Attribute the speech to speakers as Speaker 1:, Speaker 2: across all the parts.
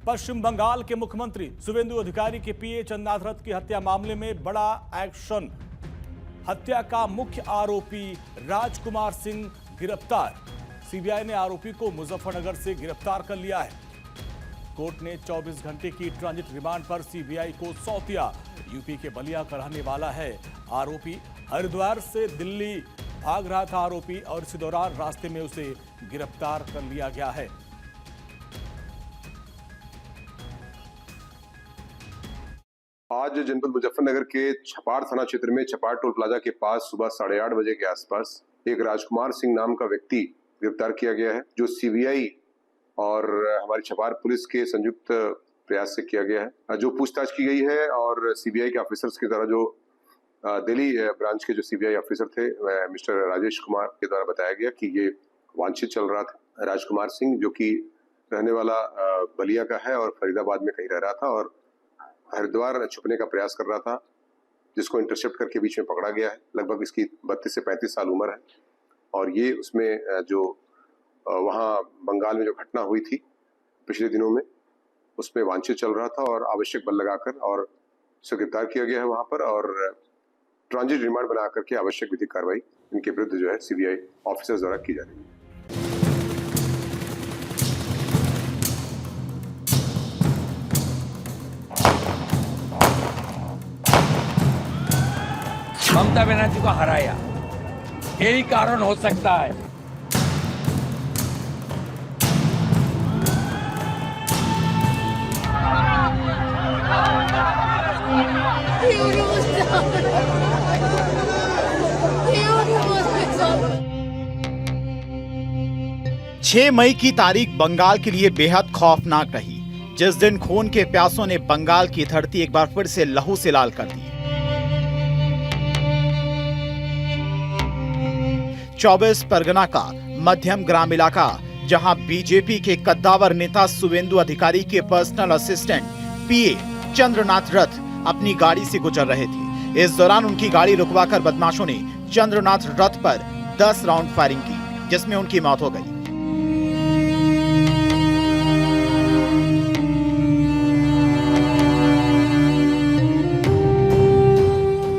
Speaker 1: पश्चिम बंगाल के मुख्यमंत्री शुभेंदु अधिकारी के पीए चंद्रनाथ रथ की हत्या मामले में बड़ा एक्शन। हत्या का मुख्य आरोपी राजकुमार सिंह गिरफ्तार। सीबीआई ने आरोपी को मुजफ्फरनगर से गिरफ्तार कर लिया है। कोर्ट ने 24 घंटे की ट्रांजिट रिमांड पर सीबीआई को सौंप दिया। यूपी के बलिया का रहने वाला है आरोपी। हरिद्वार से दिल्ली भाग रहा था आरोपी और इसी दौरान रास्ते में उसे गिरफ्तार कर लिया गया है।
Speaker 2: आज जनपद मुजफ्फरनगर के छपाड़ थाना क्षेत्र में छपाड़ टोल प्लाजा के पास सुबह 8:30 बजे के आसपास एक राजकुमार सिंह नाम का व्यक्ति गिरफ्तार किया गया है, जो सीबीआई और हमारी छपाड़ पुलिस के संयुक्त प्रयास से किया गया है। जो पूछताछ की गई है और सीबीआई के ऑफिसर्स के द्वारा, जो दिल्ली ब्रांच के जो सीबीआई ऑफिसर थे मिस्टर राजेश कुमार के द्वारा बताया गया कि ये वांछित चल रहा था। राजकुमार सिंह जो कि रहने वाला बलिया का है और फरीदाबाद में कहीं रह रहा था और हरिद्वार छुपने का प्रयास कर रहा था, जिसको इंटरसेप्ट करके बीच में पकड़ा गया है। लगभग इसकी 32 से 35 साल उम्र है और ये उसमें जो वहाँ बंगाल में जो घटना हुई थी पिछले दिनों में, उसमें वांछित चल रहा था और आवश्यक बल लगाकर और उसे गिरफ्तार किया गया है वहाँ पर और ट्रांजिट रिमांड बना करके आवश्यक विधिक कार्रवाई इनके विरुद्ध जो है सीबीआई ऑफिसर्स द्वारा की जा रही है।
Speaker 3: ममता बनर्जी को हराया, यही कारण हो सकता है।
Speaker 4: छह मई की तारीख बंगाल के लिए बेहद खौफनाक रही, जिस दिन खून के प्यासों ने बंगाल की धरती एक बार फिर से लहू से लाल कर दी। 24 परगना का मध्यम ग्राम इलाका, जहां बीजेपी के कद्दावर नेता शुभेंदु अधिकारी के पर्सनल असिस्टेंट पीए चंद्रनाथ रथ अपनी गाड़ी से गुजर रहे थे। इस दौरान उनकी गाड़ी रुकवाकर बदमाशों ने चंद्रनाथ रथ पर 10 राउंड फायरिंग की, जिसमें उनकी मौत हो गई।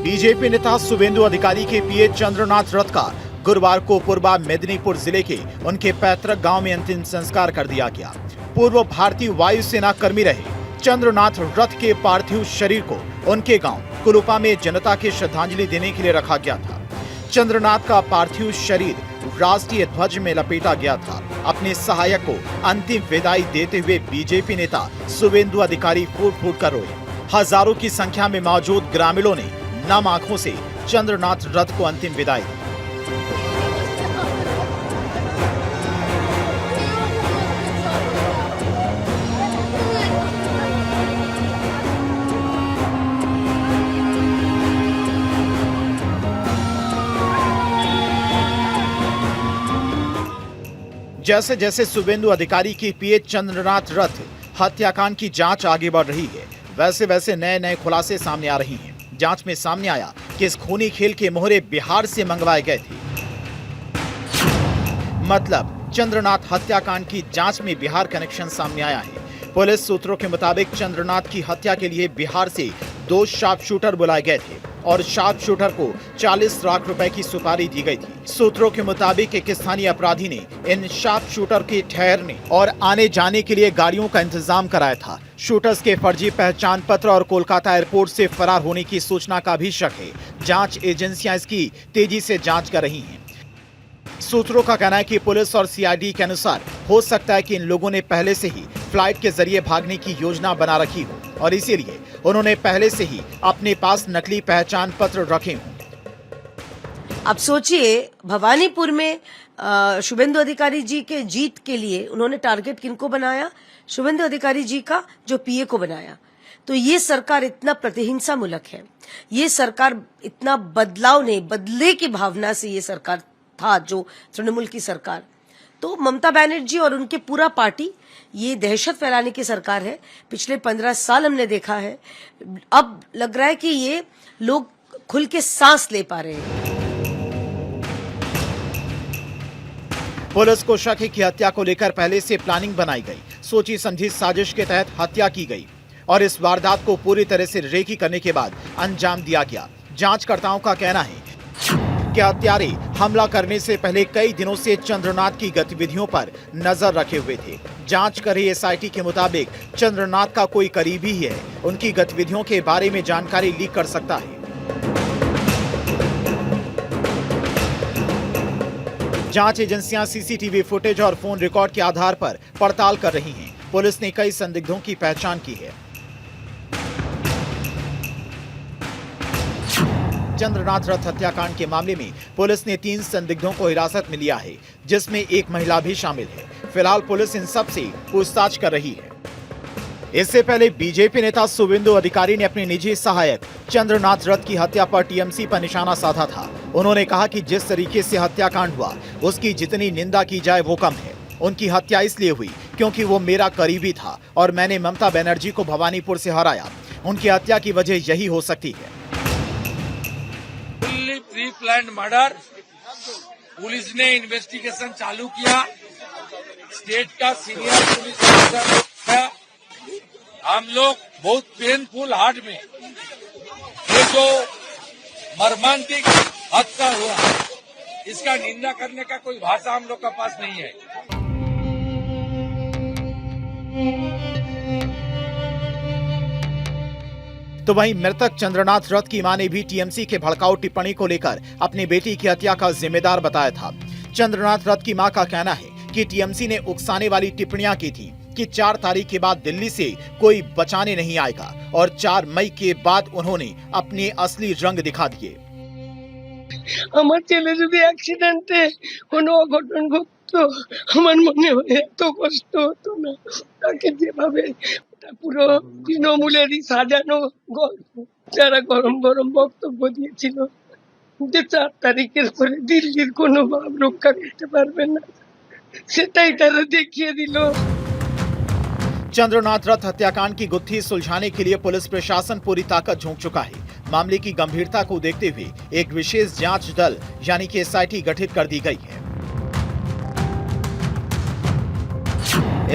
Speaker 4: बीजेपी नेता शुभेंदु अधिकारी के पीए चंद्रनाथ रथ का गुरुवार को पूर्वा मेदिनीपुर जिले के उनके पैतृक गांव में अंतिम संस्कार कर दिया गया। पूर्व भारतीय वायुसेना कर्मी रहे चंद्रनाथ रथ के पार्थिव शरीर को उनके गांव कुरुपा में जनता के श्रद्धांजलि देने के लिए रखा गया था। चंद्रनाथ का पार्थिव शरीर राष्ट्रीय ध्वज में लपेटा गया था। अपने सहायक को अंतिम विदाई देते हुए बीजेपी नेता शुभेंदु अधिकारी फूट फूट कर रोए। हजारों की संख्या में मौजूद ग्रामीणों ने नम आंखों से चंद्रनाथ रथ को अंतिम विदाई दी। जैसे जैसे शुभेंदु अधिकारी की पीए चंद्रनाथ रथ हत्याकांड की जांच आगे बढ़ रही है, वैसे वैसे नए नए खुलासे सामने आ रही हैं। जांच में सामने आया कि इस खूनी खेल के मोहरे बिहार से मंगवाए गए थे। मतलब चंद्रनाथ हत्याकांड की जांच में बिहार कनेक्शन सामने आया है। पुलिस सूत्रों के मुताबिक चंद्रनाथ की हत्या के लिए बिहार से 2 शार्प शूटर बुलाए गए थे और शार्प शूटर को 40 लाख रुपए की सुपारी दी गई थी। सूत्रों के मुताबिक एक स्थानीय अपराधी ने इन शार्प शूटर के ठहरने और आने जाने के लिए गाड़ियों का इंतजाम कराया था। शूटर्स के फर्जी पहचान पत्र और कोलकाता एयरपोर्ट से फरार होने की सूचना का भी शक है। जांच एजेंसियां इसकी तेजी से जांच कर रही हैं। सूत्रों का कहना है कि पुलिस और सीआईडी के अनुसार हो सकता है कि इन लोगों ने पहले से ही फ्लाइट के जरिए भागने की योजना बना रखी हो और इसीलिए उन्होंने पहले से ही अपने पास नकली पहचान पत्र रखे हों।
Speaker 5: अब सोचिए, भवानीपुर में शुभेंदु अधिकारी जी के जीत के लिए उन्होंने टारगेट किनको बनाया? शुभेंदु अधिकारी जी का जो पीए को बनाया। तो ये सरकार इतना प्रतिहिंसा मूलक है, ये सरकार इतना बदलाव नहीं, बदले की भावना से ये सरकार था, जो तृणमूल की सरकार। तो ममता बनर्जी और उनके पूरा पार्टी ये दहशत फैलाने की सरकार है। पिछले 15 साल हमने देखा है। अब लग रहा है कि ये लोग खुल के सांस ले पा रहे हैं।
Speaker 4: पुलिस को शक है कि हत्या को लेकर पहले से प्लानिंग बनाई गई, सोची समझी साजिश के तहत हत्या की गई और इस वारदात को पूरी तरह से रेकी करने के बाद अंजाम दिया गया। जांचकर्ताओं का कहना है कि हत्यारे हमला करने से पहले कई दिनों से चंद्रनाथ की गतिविधियों पर नजर रखे हुए थे। जांच कर रही एसआईटी के मुताबिक चंद्रनाथ का कोई करीबी ही है, उनकी गतिविधियों के बारे में जानकारी लीक कर सकता है। जांच एजेंसियां सीसीटीवी फुटेज और फोन रिकॉर्ड के आधार पर पड़ताल कर रही हैं। पुलिस ने कई संदिग्धों की पहचान की है। चंद्रनाथ रथ हत्याकांड के मामले में पुलिस ने 3 संदिग्धों को हिरासत में लिया है, जिसमें एक महिला भी शामिल है। फिलहाल पुलिस इन सब से पूछताछ कर रही है। इससे पहले बीजेपी नेता शुवेंदु अधिकारी ने अपने निजी सहायक चंद्रनाथ रथ की हत्या पर टीएमसी पर निशाना साधा था। उन्होंने कहा कि जिस तरीके से हत्याकांड हुआ उसकी जितनी निंदा की जाए वो कम है। उनकी हत्या इसलिए हुई क्योंकि वो मेरा करीबी था और मैंने ममता बनर्जी को भवानीपुर से हराया। उनकी हत्या की वजह यही हो सकती है।
Speaker 3: Fully pre planned murder, police ने इन्वेस्टिगेशन चालू किया, स्टेट का सीनियर पुलिस ऑफिसर था। हम लोग बहुत पेनफुल हार्ट में ये जो मर्मांतिक हत्या हुआ, इसका निंदा करने का कोई भाषा हम लोग का पास नहीं है।
Speaker 4: तो वहीं मृतक चंद्रनाथ रथ की मां ने भी टीएमसी के भड़काऊ टिप्पणी को लेकर अपनी बेटी की हत्या का जिम्मेदार बताया था। चंद्रनाथ रथ की मां का कहना है कि टीएमसी ने उकसाने वाली टिप्पणियां की थी कि 4 तारीख के बाद दिल्ली से कोई बचाने नहीं आएगा और 4 मई के बाद उन्होंने अपने असली रंग दिखा दिए।
Speaker 6: আমার ছেলে যদি অ্যাক্সিডেন্টে কোনো অঘটন ঘটতো আমার মনে হয় এত কষ্ট হতো না। তাকে যেভাবে পুরো তৃণমূলেরই সাজানো গল্প, যারা গরম গরম বক্তব্য দিয়েছিল যে 4 তারিখের পরে দিল্লির কোনো ভাব রক্ষা করতে পারবে না, সেটাই তারা দেখিয়ে দিল।
Speaker 4: चंद्रनाथ रथ हत्याकांड की गुत्थी सुलझाने के लिए पुलिस प्रशासन पूरी ताकत झोंक चुका है। मामले की गंभीरता को देखते हुए एक विशेष जांच दल यानी कि एसआईटी गठित कर दी गई है।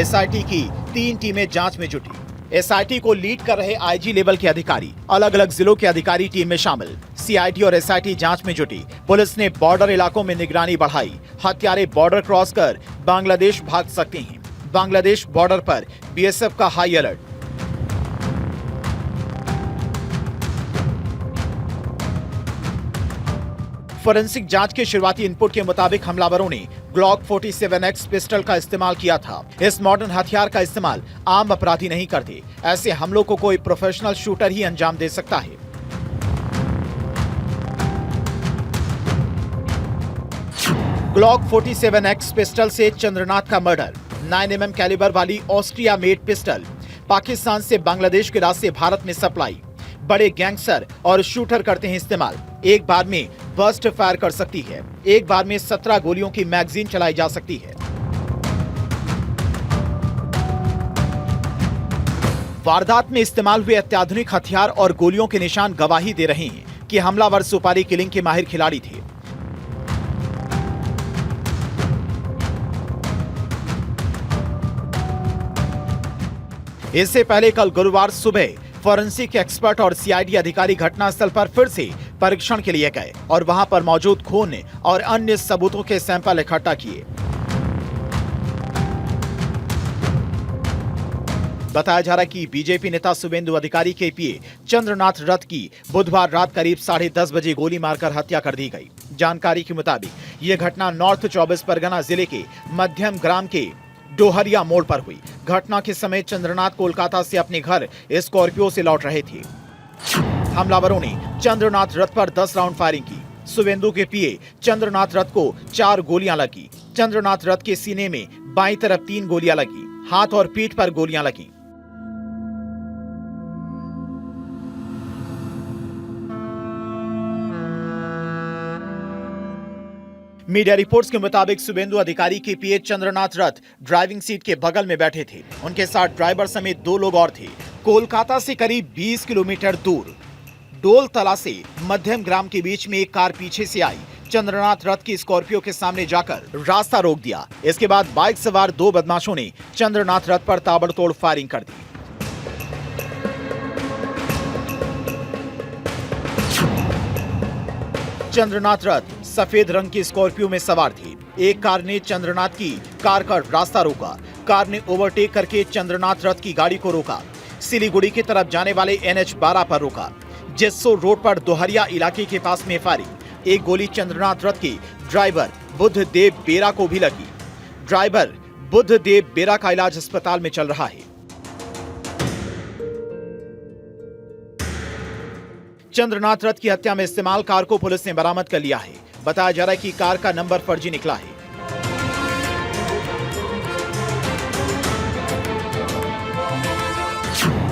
Speaker 4: एसआईटी की 3 टीमें जांच में जुटी। एसआईटी को लीड कर रहे आईजी लेवल के अधिकारी, अलग अलग जिलों के अधिकारी टीम में शामिल। सीआईडी और एसआईटी जांच में जुटी। पुलिस ने बॉर्डर इलाकों में निगरानी बढ़ाई। हत्यारे बॉर्डर क्रॉस कर बांग्लादेश भाग सकते हैं। बांग्लादेश बॉर्डर पर बीएसएफ का हाई अलर्ट। फोरेंसिक जांच के शुरुआती इनपुट के मुताबिक हमलावरों ने ग्लॉक 47X पिस्टल का इस्तेमाल किया था। इस मॉडर्न हथियार का इस्तेमाल आम अपराधी नहीं करते। ऐसे हमलों को कोई प्रोफेशनल शूटर ही अंजाम दे सकता है। ग्लॉक 47X पिस्टल से चंद्रनाथ का मर्डर। 9mm कैलिबर वाली ऑस्ट्रिया मेड पिस्टल पाकिस्तान से बांग्लादेश के रास्ते भारत में सप्लाई। बड़े गैंगस्टर और शूटर करते हैं इस्तेमाल। एक बार में बर्स्ट फायर कर सकती है। एक बार में 17 गोलियों की मैगजीन चलाई जा सकती है। वारदात में इस्तेमाल हुए अत्याधुनिक हथियार और गोलियों के निशान गवाही दे रहे हैं कि हमलावर सुपारी किलिंग के माहिर खिलाड़ी थे। इससे पहले कल गुरुवार सुबह फोरेंसिक एक्सपर्ट और सीआईडी अधिकारी घटनास्थल पर फिर से परीक्षण के लिए गए और वहां पर मौजूद खून और अन्य सबूतों के सैंपल इकट्ठा किए। बताया जा रहा है कि बीजेपी नेता शुवेंदु अधिकारी के पीए चंद्रनाथ रथ की बुधवार रात करीब 10:30 बजे गोली मारकर हत्या कर दी गई। जानकारी के मुताबिक यह घटना नॉर्थ 24 परगना जिले के मध्यम ग्राम के डोहरिया मोड़ पर हुई। घटना के समय चंद्रनाथ कोलकाता से अपने घर स्कॉर्पियो से लौट रहे थे। हमलावरों ने चंद्रनाथ रथ पर 10 राउंड फायरिंग की। शुवेंदु के पीए चंद्रनाथ रथ को 4 गोलियां लगी। चंद्रनाथ रथ के सीने में बाईं तरफ 3 गोलियां लगी। हाथ और पीठ पर गोलियां लगी। मीडिया रिपोर्ट्स के मुताबिक शुवेंदु अधिकारी के पीए चंद्रनाथ रथ ड्राइविंग सीट के बगल में बैठे थे। उनके साथ ड्राइवर समेत 2 लोग और थे। कोलकाता से करीब 20 किलोमीटर दूर डोलतला से मध्यम ग्राम के बीच में एक कार पीछे से आई चंद्रनाथ रथ की स्कॉर्पियो के सामने जाकर रास्ता रोक दिया। इसके बाद बाइक सवार 2 बदमाशों ने चंद्रनाथ रथ पर ताबड़तोड़ फायरिंग कर दी। चंद्रनाथ रथ सफेद रंग की स्कॉर्पियो में सवार थी। एक कार ने चंद्रनाथ की कार का रास्ता रोका। कार ने ओवरटेक करके चंद्रनाथ रथ की गाड़ी को रोका। सिलीगुड़ी की तरफ जाने वाले NH-12 पर रोका। जेस्सो रोड पर दोहरिया इलाके के पास में फायरिंग। एक गोली चंद्रनाथ रथ के ड्राइवर बुद्धदेव बेरा को भी लगी। ड्राइवर बुद्धदेव बेरा का इलाज अस्पताल में चल रहा है। चंद्रनाथ रथ की हत्या में इस्तेमाल कार को पुलिस ने बरामद कर लिया है। बताया जा रहा है कि कार का नंबर फर्जी निकला है।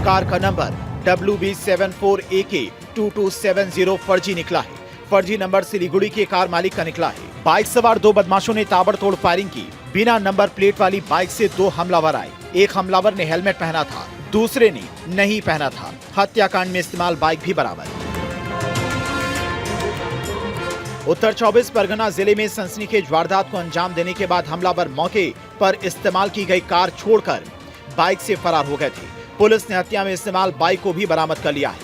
Speaker 4: कार का नंबर WB74AK2270 फर्जी निकला है। फर्जी नंबर सिलीगुड़ी के कार मालिक का निकला है। बाइक सवार 2 बदमाशों ने ताबड़तोड़ फायरिंग की। बिना नंबर प्लेट वाली बाइक से 2 हमलावर आए। एक हमलावर ने हेलमेट पहना था, दूसरे ने नहीं पहना था। हत्याकांड में इस्तेमाल बाइक भी बरामद। उत्तर 24 परगना जिले में सनसनीखेज वारदात को अंजाम देने के बाद हमलावर मौके पर इस्तेमाल की गई कार छोड़कर बाइक से फरार हो गए थे। पुलिस ने हत्या में इस्तेमाल बाइक को भी बरामद कर लिया है।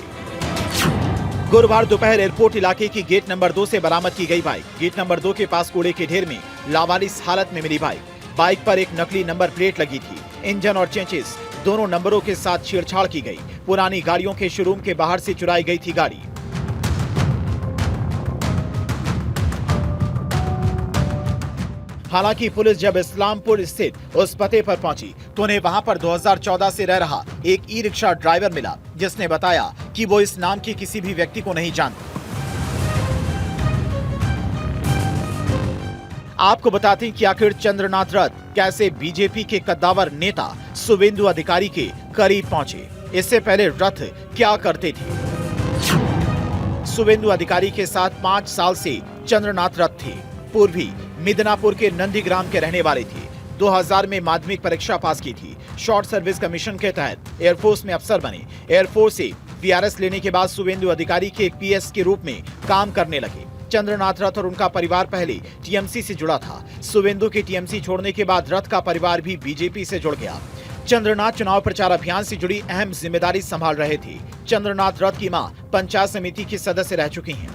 Speaker 4: गुरुवार दोपहर एयरपोर्ट इलाके की गेट नंबर 2 से बरामद की गई बाइक। गेट नंबर 2 के पास कूड़े के ढेर में लावारिस हालत में मिली बाइक। बाइक पर एक नकली नंबर प्लेट लगी थी। इंजन और चेंचिस दोनों नंबरों के साथ छेड़छाड़ की गई। पुरानी गाड़ियों के शोरूम के बाहर से चुराई गई थी गाड़ी। हालांकि पुलिस जब इस्लामपुर स्थित उस पते पर पहुंची तो उन्हें वहां पर 2014 से रह रहा एक ई-रिक्शा ड्राइवर मिला, जिसने बताया कि वो इस नाम के किसी भी व्यक्ति को नहीं जानता। आपको बताते हैं कि आखिर चंद्रनाथ रथ कैसे बीजेपी के कद्दावर नेता शुवेंदु अधिकारी के करीब पहुंचे। इससे पहले रथ क्या करते थे। शुवेंदु अधिकारी के साथ 5 साल से चंद्रनाथ रथ थे। पूर्वी मिदनापुर के नंदीग्राम के रहने वाले थे। 2000 में माध्यमिक परीक्षा पास की थी। शॉर्ट सर्विस कमीशन के तहत एयरफोर्स में अफसर बने। एयरफोर्स से VRS लेने के बाद शुवेंदु अधिकारी के एक PS के रूप में काम करने लगे। चंद्रनाथ रथ और उनका परिवार पहले TMC से जुड़ा था। शुवेंदु के TMC छोड़ने के बाद रथ का परिवार भी बीजेपी से जुड़ गया। चंद्रनाथ चुनाव प्रचार अभियान से जुड़ी अहम जिम्मेदारी संभाल रहे थे। चंद्रनाथ रथ की मां पंचायत समिति की सदस्य रह चुकी हैं।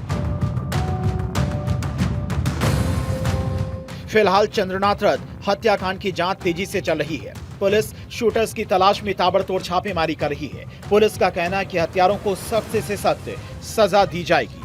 Speaker 4: फिलहाल चंद्रनाथ रथ हत्याकांड की जांच तेजी से चल रही है। पुलिस शूटर्स की तलाश में ताबड़तोड़ छापेमारी कर रही है। पुलिस का कहना है कि हत्यारों को सख्त से सख्त सजा दी जाएगी।